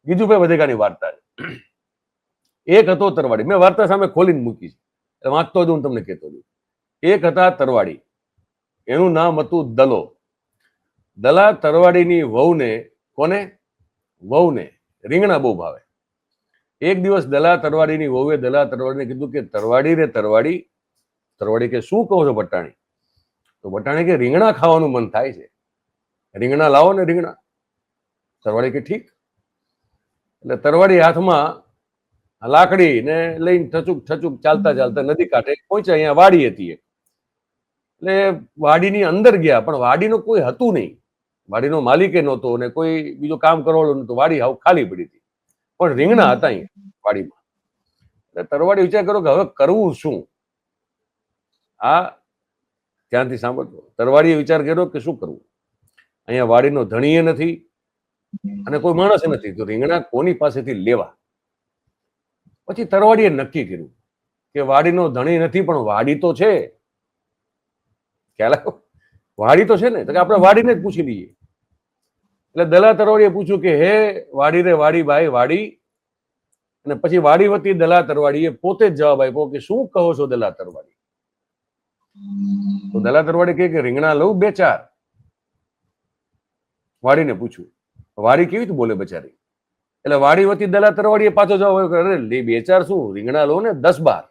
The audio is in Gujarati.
ગીજુભાઈ વધેકાની વાર્તા છે. એક હતો તરવાડી. મેં વાર્તા સામે ખોલીને મૂકી છે, વાંચતો જ હું તમને કહેતો છું. એક હતા તરવાડી, એનું નામ હતું દલો. દલા તરવાડીની વહુને, કોને? વહુને રીંગણા બહુ ભાવે. એક દિવસ દલા તરવાડીની વહુએ દલા તરવાડીને કીધું કે તરવાડી રે તરવાડી. તરવાડી કે શું કહો છો ભટ્ટાણી? તો ભટ્ટાણી કે રીંગણા ખાવાનું મન થાય છે, રીંગણા લાવો ને રીંગણા. તરવાડી કે ઠીક. એટલે તરવાડી હાથમાં લાકડી ને લઈને ઠચુક ઠચુક ચાલતા ચાલતા નદી કાંઠે પહોંચ્યા. અહીંયા વાડી હતી. એટલે વાડીની અંદર ગયા, પણ વાડીનું કોઈ હતું નહીં. વાડીનો માલિકે નહોતો ને કોઈ બીજો કામ કરવાળો નહોતો. વાડી હાવ ખાલી પડી હતી, પણ રીંગણા હતા અહીંયા વાડીમાં. એટલે તરવાડી વિચાર કરો કે હવે કરવું શું? આ ત્યાંથી સાંભળતો તરવાડીએ વિચાર કર્યો કે શું કરવું? અહીંયા વાડીનો ધણીએ નથી અને કોઈ માણસ નથી, તો રીંગણા કોની પાસેથી લેવા? પછી તરવાડીએ નક્કી કર્યું કે વાડીનો ધણી નથી, પણ વાડી તો છે. ખ્યાલ આવ્યો? વાડી તો છે ને, તો આપણે વાડીને જ પૂછી લઈએ. એટલે દલા તરવાડીએ પૂછ્યું કે હે વાડી રે વાડી ભાઈ વાડી. અને પછી વાડી વતી દલા તરવાડીએ પોતે જ જવાબ આપ્યો કે શું કહો છો દલા તરવાડી? તો દલા તરવાડી કહે કે રીંગણા લઉં 2-4. વાડીને પૂછ્યું. વાડી કેવી રીતે બોલે બચારી? એટલે વાડી વતી દલા તરવાડીએ પાછો જવાબ આવ્યો કે અરે 2-4 શું, રીંગણા લો ને 10-12.